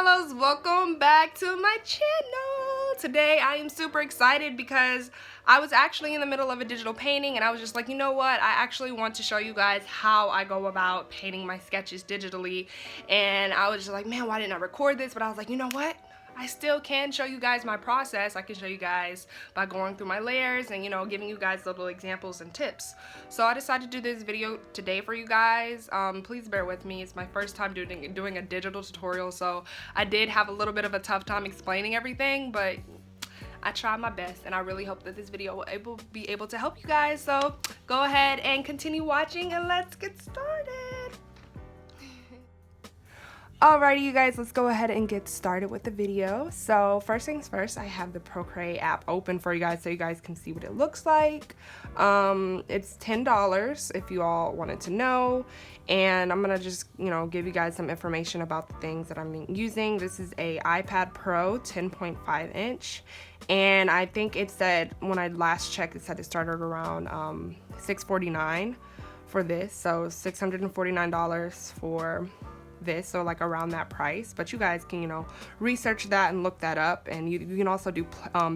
fellows, welcome back to my channel. Today I am super excited because I was actually in the middle of a digital painting and I was just like, you know what, I actually want to show you guys how I go about painting my sketches digitally. And I was just like, man, why didn't I record this? But I was like, you know what, I still can show you guys my process. I can show you guys by going through my layers and, you know, giving you guys little examples and tips. So I decided to do this video today for you guys. Please bear with me. It's my first time doing a digital tutorial, so I did have a little bit of a tough time explaining everything, but I tried my best and I really hope that this video will be able to help you guys. So go ahead and continue watching and let's get started. Alrighty, you guys, let's go ahead and get started with the video. So first things first, I have the Procreate app open for you guys so you guys can see what it looks like. It's $10 if you all wanted to know, and I'm gonna just, you know, give you guys some information about the things that I'm using. This is a iPad Pro 10.5 inch, and I think it said, when I last checked, it said it started around $649 for this, so $649 for this, so like around that price. But you guys can, you know, research that and look that up, and you can also do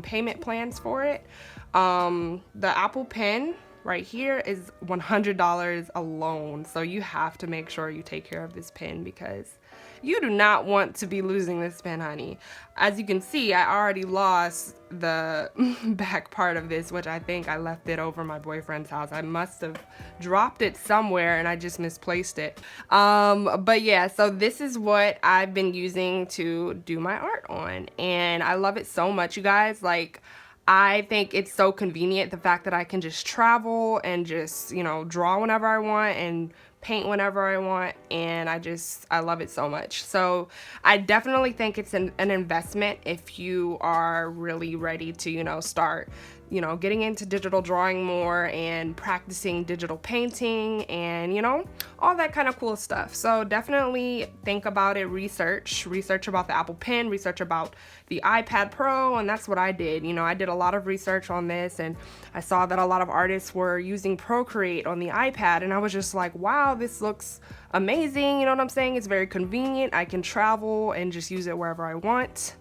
payment plans for it. The Apple Pen right here is $100 alone, so you have to make sure you take care of this pen because you do not want to be losing this pen, honey. As you can see, I already lost the back part of this, which I think I left it over my boyfriend's house. I must have dropped it somewhere and I just misplaced it. But yeah, so this is what I've been using to do my art on, and I love it so much, you guys. Like, I think it's so convenient, the fact that I can just travel and just, you know, draw whenever I want and paint whenever I want, and I love it so much. So I definitely think it's an investment if you are really ready to, you know, start, you know, getting into digital drawing more and practicing digital painting and, you know, all that kind of cool stuff. So definitely think about it, research about the Apple Pen, research about the iPad Pro, and that's what I did. You know, I did a lot of research on this, and I saw that a lot of artists were using Procreate on the iPad, and I was just like, wow, this looks amazing. You know what I'm saying? It's very convenient. I can travel and just use it wherever I want.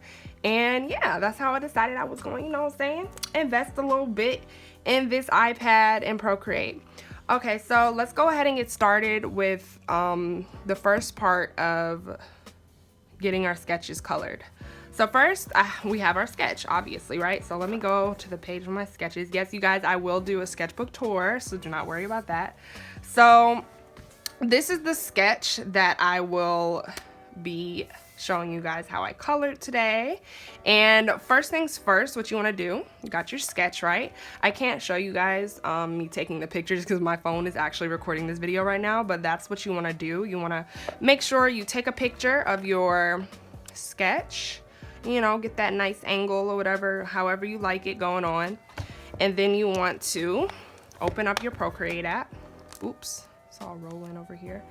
And yeah, that's how I decided I was going, you know what I'm saying, invest a little bit in this iPad and Procreate. Okay, so let's go ahead and get started with the first part of getting our sketches colored. So first, we have our sketch, obviously, right? So let me go to the page of my sketches. Yes, you guys, I will do a sketchbook tour, so do not worry about that. So this is the sketch that I will be showing you guys how I colored today. And first things first, what you want to do, you got your sketch, right? I can't show you guys me taking the pictures because my phone is actually recording this video right now, but that's what you want to do. You want to make sure you take a picture of your sketch, you know, get that nice angle or whatever, however you like it going on. And then you want to open up your Procreate app. Oops, it's all rolling over here.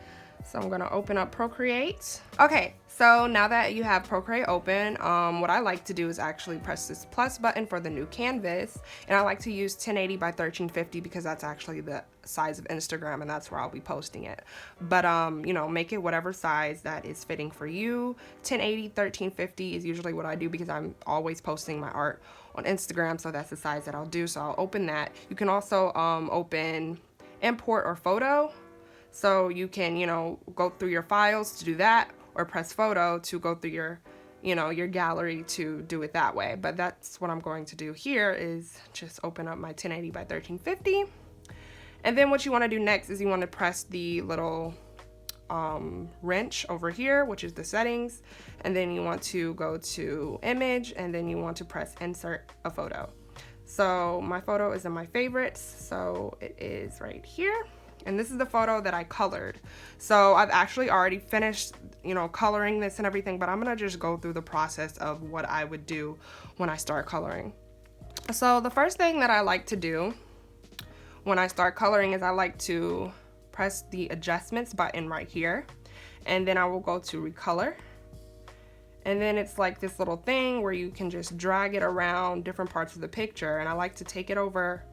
So I'm gonna open up Procreate. Okay, so now that you have Procreate open, what I like to do is actually press this plus button for the new canvas, and I like to use 1080 by 1350 because that's actually the size of Instagram, and that's where I'll be posting it. But you know, make it whatever size that is fitting for you. 1080, 1350 is usually what I do because I'm always posting my art on Instagram, so that's the size that I'll do. So I'll open that. You can also open import or photo. So you can, you know, go through your files to do that, or press photo to go through your, you know, your gallery to do it that way. But that's what I'm going to do here, is just open up my 1080 by 1350. And then what you want to do next is you want to press the little wrench over here, which is the settings. And then you want to go to image, and then you want to press insert a photo. So my photo is in my favorites, so it is right here. And this is the photo that I colored. So I've actually already finished, you know, coloring this and everything, but I'm gonna just go through the process of what I would do when I start coloring. So the first thing that I like to do when I start coloring is I like to press the adjustments button right here, and then I will go to recolor. And then it's like this little thing where you can just drag it around different parts of the picture, and I like to take it over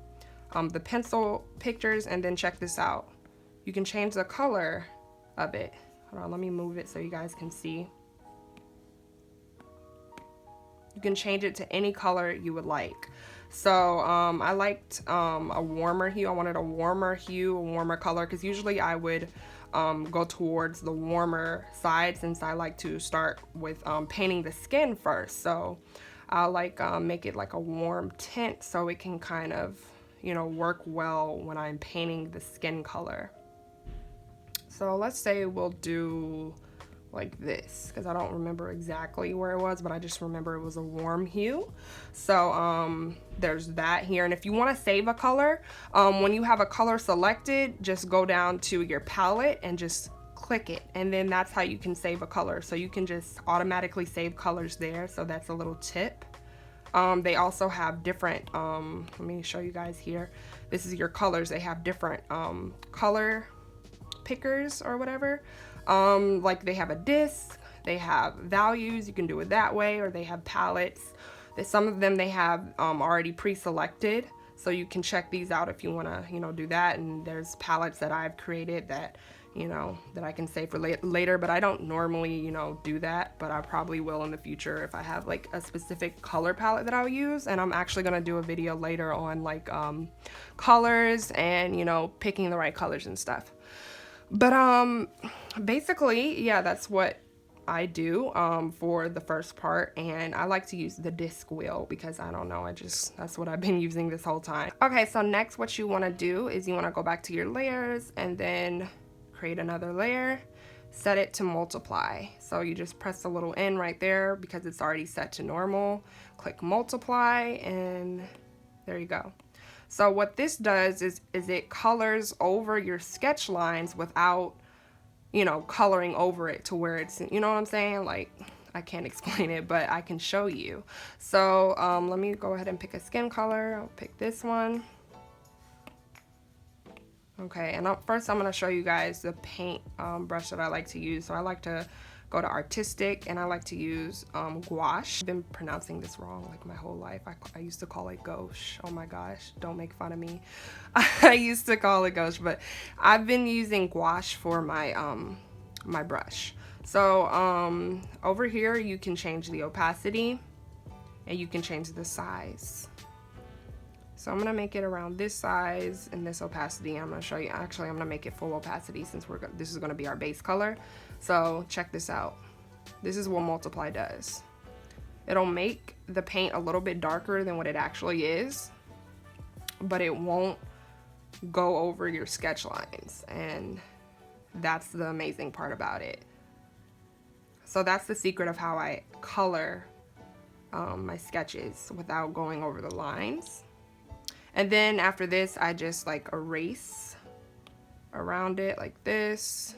the pencil pictures, and then check this out. You can change the color of it. Hold on, let me move it so you guys can see. You can change it to any color you would like. So I liked a warmer hue. I wanted a warmer hue, a warmer color, because usually I would go towards the warmer side, since I like to start with painting the skin first. So I'll like make it like a warm tint so it can kind of, you know, work well when I'm painting the skin color. So let's say we'll do like this, because I don't remember exactly where it was, but I just remember it was a warm hue. So there's that here. And if you want to save a color, when you have a color selected, just go down to your palette and just click it, and then that's how you can save a color. So you can just automatically save colors there. So that's a little tip. They also have different, let me show you guys here. This is your colors. They have different color pickers or whatever. Like they have a disc, they have values, you can do it that way, or they have palettes. Some of them they have already pre-selected, so you can check these out if you want to, you know, do that. And there's palettes that I've created that, you know, that I can save for later, but I don't normally, you know, do that, but I probably will in the future if I have like a specific color palette that I'll use. And I'm actually going to do a video later on like colors and, you know, picking the right colors and stuff. But basically, yeah, that's what I do for the first part. And I like to use the disc wheel because I don't know, that's what I've been using this whole time. Okay, so next what you want to do is you want to go back to your layers and then create another layer, set it to multiply. So you just press the little N right there because it's already set to normal. Click multiply, and there you go. So what this does is it colors over your sketch lines without, you know, coloring over it to where it's, you know what I'm saying? Like, I can't explain it, but I can show you. So let me go ahead and pick a skin color. I'll pick this one. Okay, and first I'm going to show you guys the paint brush that I like to use. So I like to go to artistic, and I like to use gouache. I've been pronouncing this wrong like my whole life. I used to call it gouache. Oh my gosh, don't make fun of me. I used to call it gouache, but I've been using gouache for my my brush. So over here you can change the opacity and you can change the size. So I'm gonna make it around this size and this opacity. I'm gonna show you, actually I'm gonna make it full opacity since this is gonna be our base color. So check this out. This is what multiply does. It'll make the paint a little bit darker than what it actually is, but it won't go over your sketch lines. And that's the amazing part about it. So that's the secret of how I color my sketches without going over the lines. And then after this, I just like erase around it like this.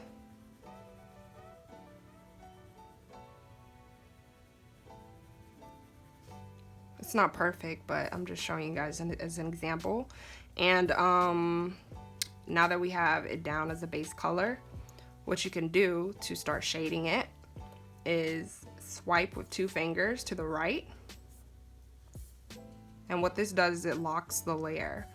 It's not perfect, but I'm just showing you guys as an example. And now that we have it down as a base color, what you can do to start shading it is swipe with 2 fingers to the right. And what this does is it locks the layer.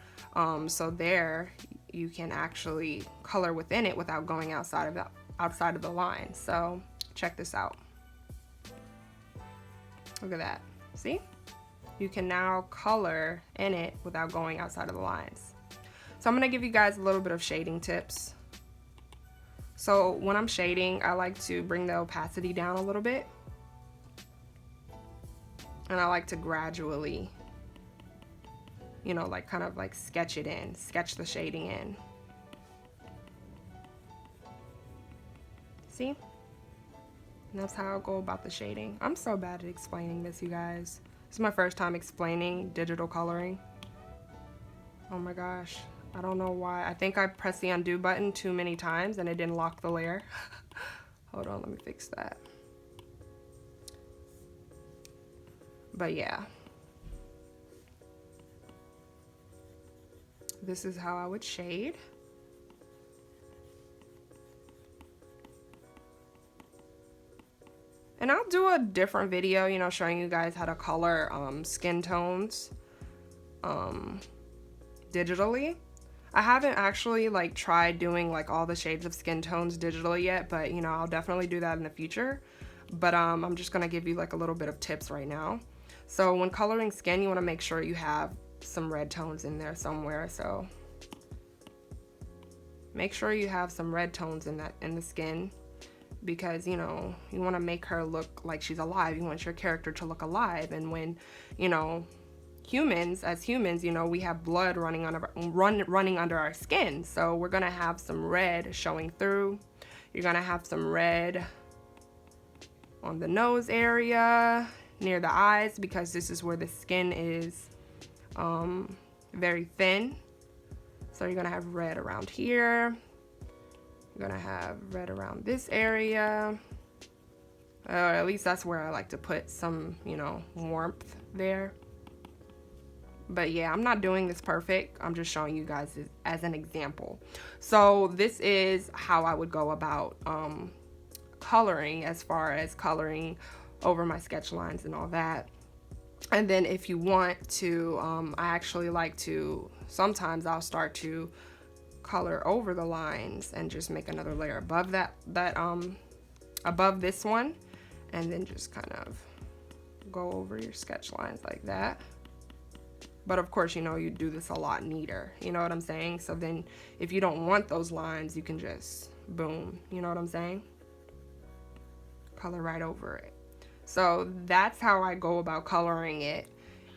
So there you can actually color within it without going outside of the line. So check this out. Look at that. See? You can now color in it without going outside of the lines. So I'm going to give you guys a little bit of shading tips. So when I'm shading, I like to bring the opacity down a little bit. And I like to gradually, you know, like kind of like sketch it in, sketch the shading in. See? And that's how I'll go about the shading. I'm so bad at explaining this, you guys. This is my first time explaining digital coloring. Oh my gosh. I don't know why. I think I pressed the undo button too many times and it didn't lock the layer. Hold on, let me fix that. But yeah. This is how I would shade. And I'll do a different video, you know, showing you guys how to color skin tones digitally. I haven't actually like tried doing like all the shades of skin tones digitally yet, but you know, I'll definitely do that in the future. But I'm just gonna give you like a little bit of tips right now. So when coloring skin, you want to make sure you have some red tones in there somewhere. So make sure you have some red tones in the skin, because you know, you want to make her look like she's alive. You want your character to look alive. And when, you know, as humans, you know, we have blood running under our skin, so we're gonna have some red showing through. You're gonna have some red on the nose area, near the eyes, because this is where the skin is very thin. So you're gonna have red around here. You're gonna have red around this area. At least that's where I like to put some, you know, warmth there. But yeah, I'm not doing this perfect. I'm just showing you guys as an example. So this is how I would go about coloring, as far as coloring over my sketch lines and all that. And then if you want to, I actually like to, sometimes I'll start to color over the lines and just make another layer above above this one, and then just kind of go over your sketch lines like that. But of course, you know, you do this a lot neater, you know what I'm saying? So then if you don't want those lines, you can just boom, you know what I'm saying? Color right over it. So that's how I go about coloring it.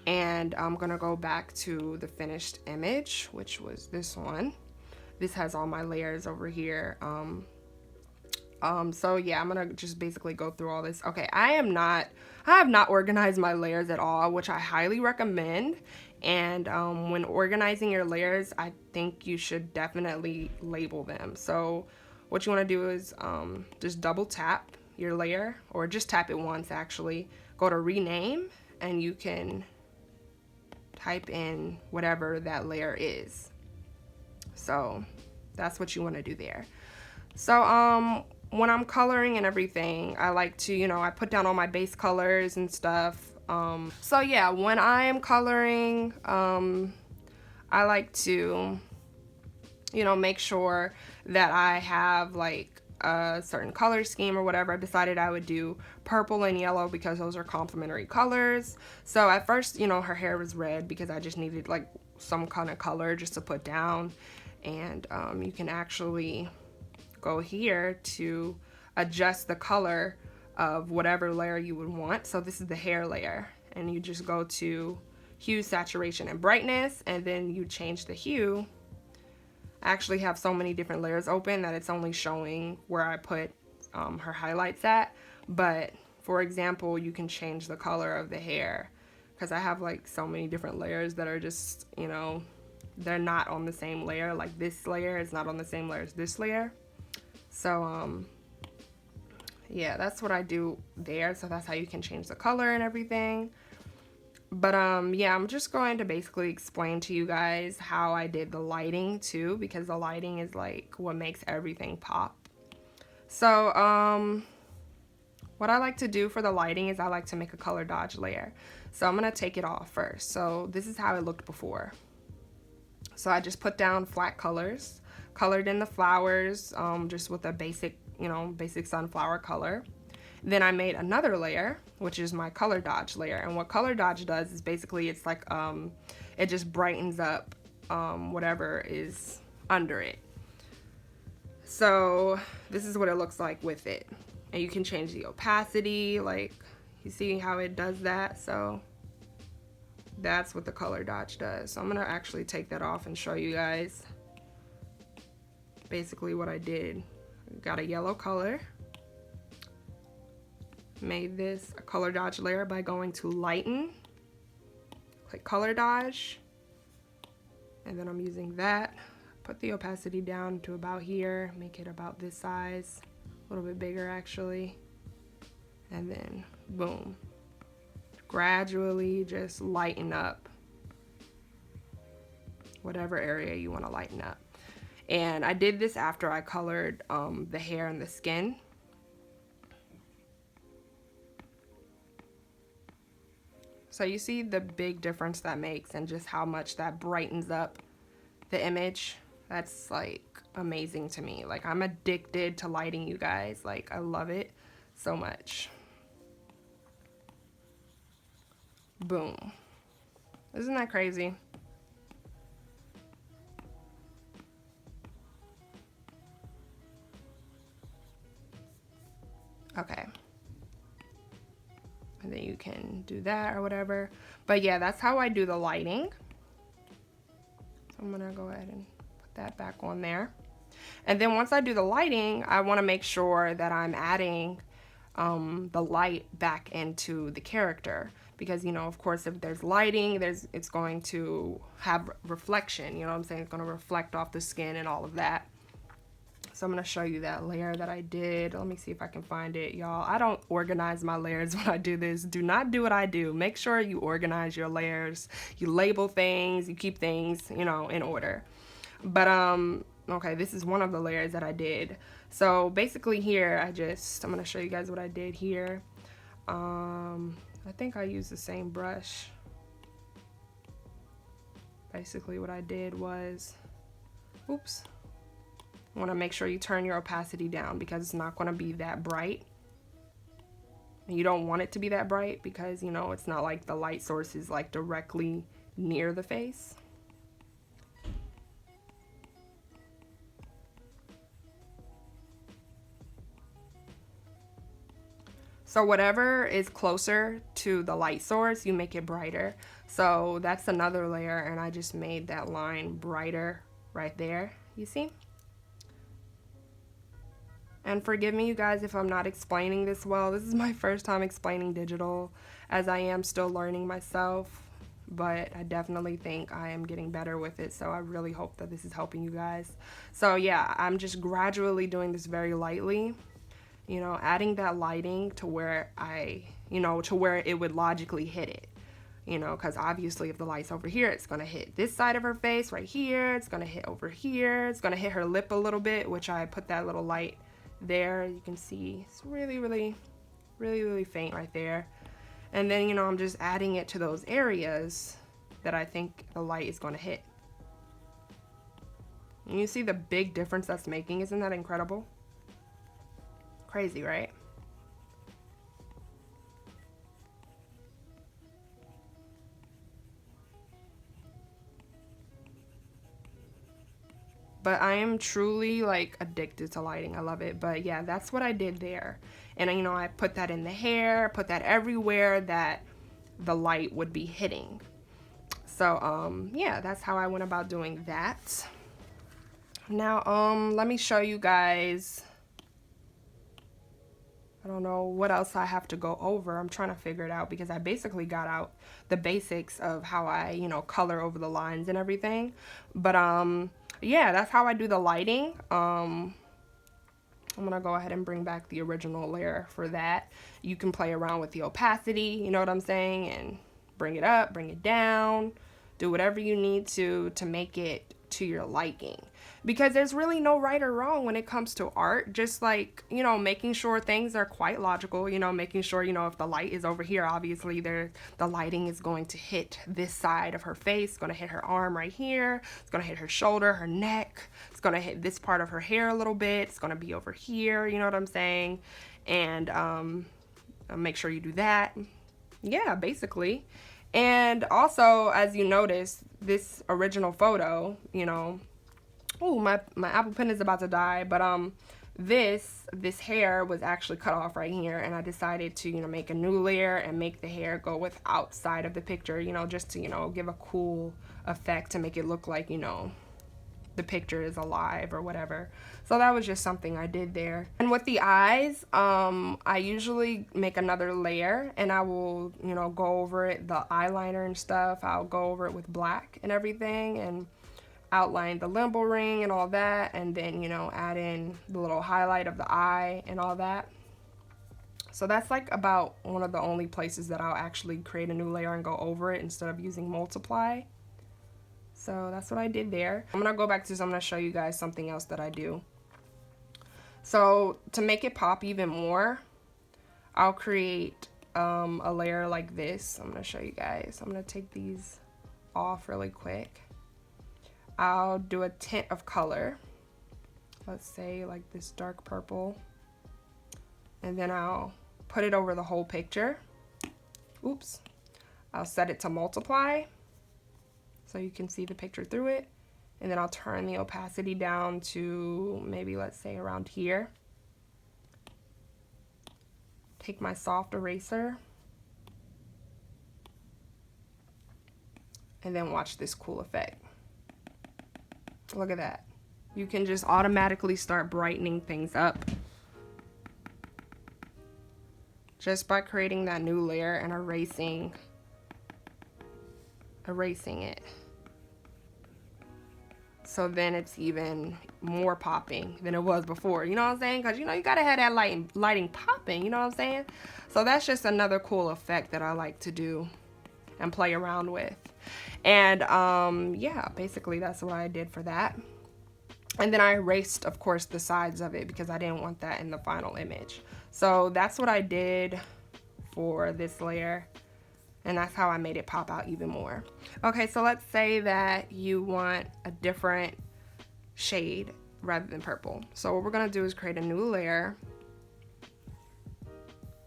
And I'm gonna go back to the finished image, which was this one. This has all my layers over here. So yeah, I'm gonna just basically go through all this. Okay, I have not organized my layers at all, which I highly recommend. And when organizing your layers, I think you should definitely label them. So what you want to do is just double tap your layer, or just tap it once actually. Go to rename, and you can type in whatever that layer is. So that's what you want to do there. So when I'm coloring and everything, I like to, you know, I put down all my base colors and stuff. So yeah, when I am coloring, I like to, you know, make sure that I have like a certain color scheme or whatever. I decided I would do purple and yellow because those are complementary colors. So at first, you know, her hair was red because I just needed like some kind of color just to put down. And you can actually go here to adjust the color of whatever layer you would want. So this is the hair layer, and you just go to hue, saturation, and brightness, and then you change the hue. I actually have so many different layers open that it's only showing where I put her highlights at. But for example, you can change the color of the hair, because I have like so many different layers that are just, you know, they're not on the same layer. Like this layer is not on the same layer as this layer. So yeah, that's what I do there. So that's how you can change the color and everything. But yeah, I'm just going to basically explain to you guys how I did the lighting too, because the lighting is like what makes everything pop. So what I like to do for the lighting is I like to make a color dodge layer. So I'm gonna take it off first. So this is how it looked before. So I just put down flat colors, colored in the flowers, just with a basic, you know, basic sunflower color. Then I made another layer, which is my color dodge layer. And what color dodge does is basically it's like it just brightens up whatever is under it. So this is what it looks like with it. And you can change the opacity, like you see how it does that. So that's what the color dodge does. So I'm gonna actually take that off and show you guys basically what I did. Got a yellow color. Made this a color dodge layer by going to lighten, click color dodge, and then I'm using that. Put the opacity down to about here, make it about this size, a little bit bigger actually, and then boom. Gradually just lighten up whatever area you want to lighten up. And I did this after I colored the hair and the skin. So you see the big difference that makes, and just how much that brightens up the image. That's like amazing to me. Like I'm addicted to lighting, you guys. Like I love it so much. Boom. Isn't that crazy? Okay. And then you can do that or whatever. But yeah, that's how I do the lighting. So I'm gonna go ahead and put that back on there. And then once I do the lighting, I wanna make sure that I'm adding the light back into the character. Because, you know, of course, if there's lighting, it's going to have reflection, you know what I'm saying? It's gonna reflect off the skin and all of that. So I'm going to show you that layer that I did. Let me see if I can find it, y'all. I don't organize my layers when I do this. Do not do what I do. Make sure you organize your layers. You label things. You keep things, you know, in order. But, okay, this is one of the layers that I did. So basically here, I'm going to show you guys what I did here. I think I used the same brush. Basically what I did was, oops. You want to make sure you turn your opacity down because it's not going to be that bright. And you don't want it to be that bright because, you know, it's not like the light source is like directly near the face. So whatever is closer to the light source, you make it brighter. So that's another layer, and I just made that line brighter right there. You see? And forgive me, you guys, if I'm not explaining this well. This is my first time explaining digital, as I am still learning myself. But I definitely think I am getting better with it. So I really hope that this is helping you guys. So yeah, I'm just gradually doing this very lightly. You know, adding that lighting to where to where it would logically hit it. You know, because obviously if the light's over here, it's going to hit this side of her face right here. It's going to hit over here. It's going to hit her lip a little bit, which I put that little light there. You can see it's really faint right there. And then, you know, I'm just adding it to those areas that I think the light is going to hit. And you see the big difference that's making. Isn't that incredible? Crazy, right? But I am truly like addicted to lighting. I love it. But yeah, that's what I did there. And you know, I put that in the hair, put that everywhere that the light would be hitting. So yeah, that's how I went about doing that. Now let me show you guys. I don't know what else I have to go over. I'm trying to figure it out because I basically got out the basics of how I, you know, color over the lines and everything. But yeah, that's how I do the lighting. I'm gonna go ahead and bring back the original layer for that. You can play around with the opacity, you know what I'm saying, and bring it up, bring it down, do whatever you need to make it to your liking, because there's really no right or wrong when it comes to art. Just like, you know, making sure things are quite logical, you know, making sure, you know, if the light is over here, obviously the lighting is going to hit this side of her face, it's going to hit her arm right here, it's going to hit her shoulder, her neck, it's going to hit this part of her hair a little bit, it's going to be over here, you know what I'm saying? And make sure you do that. Yeah, basically. And also, as you notice, this original photo, you know, oh, my Apple Pen is about to die, but this hair was actually cut off right here, and I decided to, you know, make a new layer and make the hair go with outside of the picture, you know, just to, you know, give a cool effect to make it look like, you know, the picture is alive or whatever. So that was just something I did there. And with the eyes, I usually make another layer and I will, you know, go over it, the eyeliner and stuff. I'll go over it with black and everything and outline the limbo ring and all that, and then, you know, add in the little highlight of the eye and all that. So that's like about one of the only places that I'll actually create a new layer and go over it instead of using multiply. So that's what I did there. I'm gonna go back to this. I'm gonna show you guys something else that I do. So to make it pop even more, I'll create a layer like this. I'm gonna show you guys. I'm gonna take these off really quick. I'll do a tint of color. Let's say like this dark purple. And then I'll put it over the whole picture. Oops. I'll set it to multiply so you can see the picture through it. And then I'll turn the opacity down to maybe, let's say, around here. Take my soft eraser. And then watch this cool effect. Look at that. You can just automatically start brightening things up just by creating that new layer and erasing it. So then it's even more popping than it was before. You know what I'm saying? Because, you know, you gotta have that lighting popping. You know what I'm saying? So that's just another cool effect that I like to do and play around with. And yeah, basically that's what I did for that. And then I erased, of course, the sides of it because I didn't want that in the final image. So that's what I did for this layer. And that's how I made it pop out even more. Okay, so let's say that you want a different shade rather than purple. So what we're gonna do is create a new layer.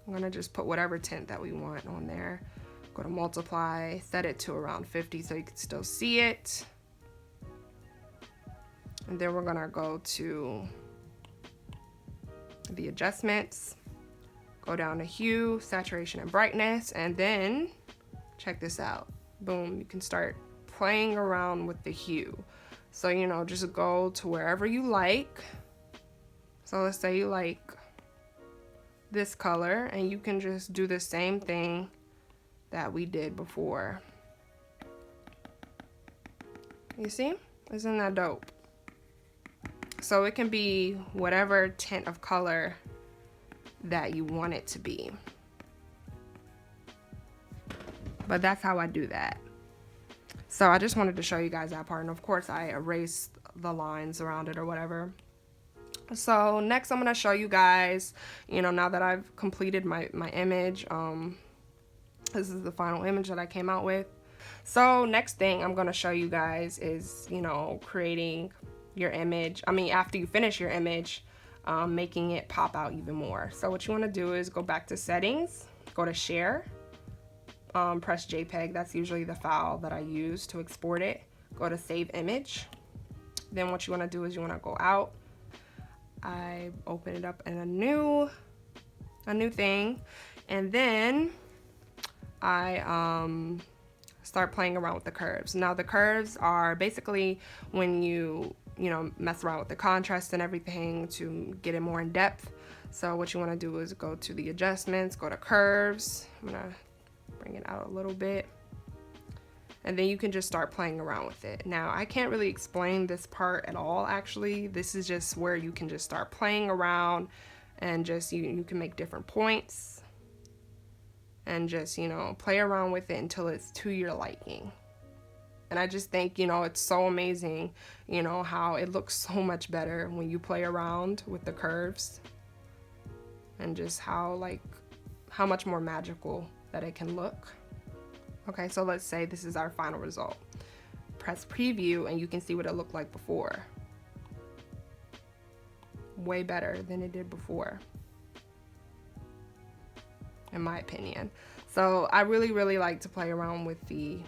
I'm gonna just put whatever tint that we want on there. Go to multiply, set it to around 50 so you can still see it. And then we're gonna go to the adjustments, go down to hue, saturation, and brightness, and then check this out. Boom, you can start playing around with the hue. So, you know, just go to wherever you like. So let's say you like this color, and you can just do the same thing that we did before. You see? Isn't that dope? So it can be whatever tint of color that you want it to be. But that's how I do that. So I just wanted to show you guys that part. And of course I erased the lines around it or whatever. So next I'm gonna show you guys, you know, now that I've completed my image, this is the final image that I came out with. So next thing I'm gonna show you guys is, you know, creating your image. I mean, after you finish your image, making it pop out even more. So what you wanna do is go back to settings, go to share, press JPEG. That's usually the file that I use to export it. Go to save image. Then what you wanna do is you wanna go out. I open it up in a new thing, and then I start playing around with the curves. Now the curves are basically when you know, mess around with the contrast and everything to get it more in depth. So what you want to do is go to the adjustments, go to curves. I'm gonna bring it out a little bit, and then you can just start playing around with it. Now I can't really explain this part at all, actually. This is just where you can just start playing around and just you can make different points and just, you know, play around with it until it's to your liking. And I just think, you know, it's so amazing, you know, how it looks so much better when you play around with the curves, and just how much more magical that it can look. Okay, so let's say this is our final result. Press preview and you can see what it looked like before. Way better than it did before, in my opinion. So I really like to play around with the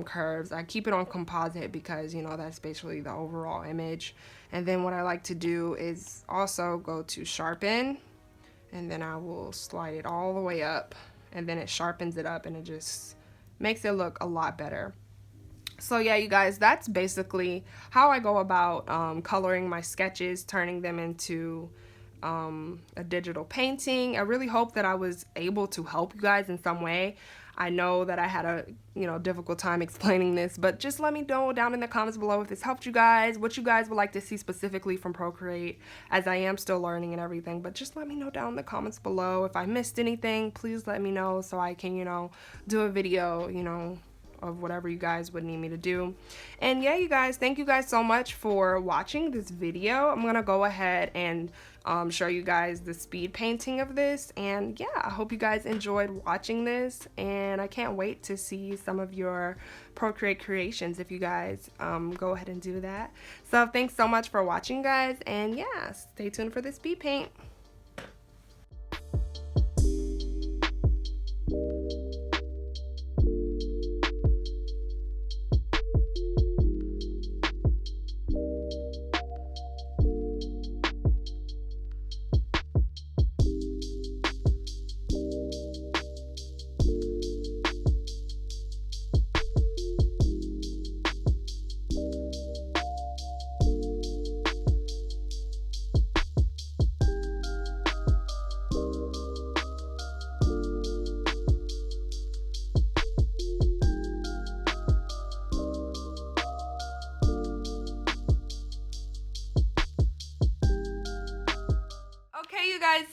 curves. I keep it on composite because, you know, that's basically the overall image. And then what I like to do is also go to sharpen, and then I will slide it all the way up, and then it sharpens it up and it just makes it look a lot better. So yeah, you guys, that's basically how I go about coloring my sketches, turning them into a digital painting. I really hope that I was able to help you guys in some way. I know that I had a, you know, difficult time explaining this, but just let me know down in the comments below if this helped you guys, what you guys would like to see specifically from Procreate, as I am still learning and everything. But just let me know down in the comments below. If I missed anything, please let me know so I can, you know, do a video, you know, of whatever you guys would need me to do. And yeah, you guys, thank you guys so much for watching this video. I'm gonna go ahead and show you guys the speed painting of this. And yeah, I hope you guys enjoyed watching this, and I can't wait to see some of your Procreate creations if you guys go ahead and do that. So thanks so much for watching, guys, and yeah, stay tuned for the speed paint.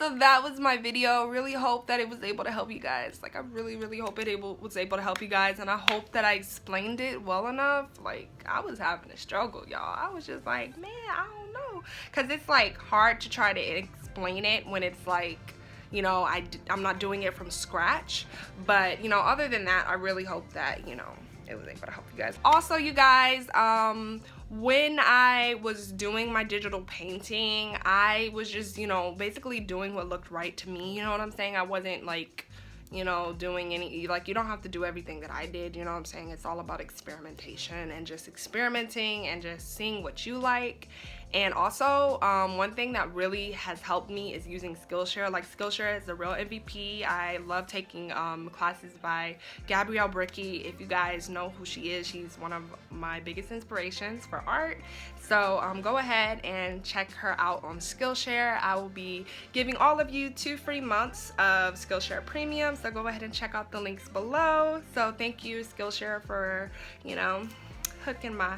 So that was my video. Really hope that it was able to help you guys. Like, I really hope it was able to help you guys, and I hope that I explained it well enough. Like, I was having a struggle, y'all. I was just like, man, I don't know, because it's like hard to try to explain it when it's like, you know, I'm not doing it from scratch. But, you know, other than that, I really hope that, you know, it was able to help you guys. Also, you guys, when I was doing my digital painting, I was just, you know, basically doing what looked right to me, you know what I'm saying? I wasn't like, you know, doing any, like, you don't have to do everything that I did, you know what I'm saying? It's all about experimentation and just experimenting and just seeing what you like. And also, one thing that really has helped me is using Skillshare. Like, Skillshare is the real MVP. I love taking classes by Gabrielle Bricky. If you guys know who she is, she's one of my biggest inspirations for art. So go ahead and check her out on Skillshare. I will be giving all of you 2 free months of Skillshare Premium. So go ahead and check out the links below. So thank you, Skillshare, for, you know, hooking my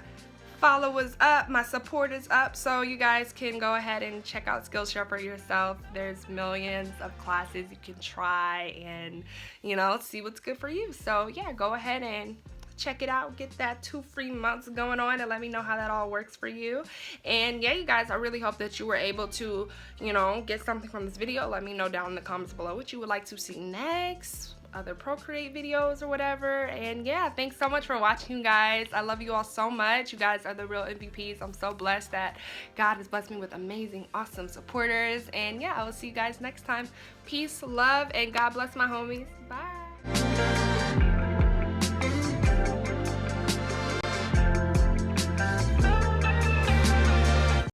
followers up, my supporters up, so you guys can go ahead and check out Skillshare for yourself. There's millions of classes you can try and, you know, see what's good for you. So yeah, go ahead and check it out, get that 2 free months going on, and let me know how that all works for you. And yeah, you guys, I really hope that you were able to, you know, get something from this video. Let me know down in the comments below what you would like to see next, other Procreate videos or whatever. And yeah, thanks so much for watching, guys. I love you all so much. You guys are the real MVPs. I'm so blessed that God has blessed me with amazing, awesome supporters. And yeah, I will see you guys next time. Peace, love, and God bless my homies. Bye.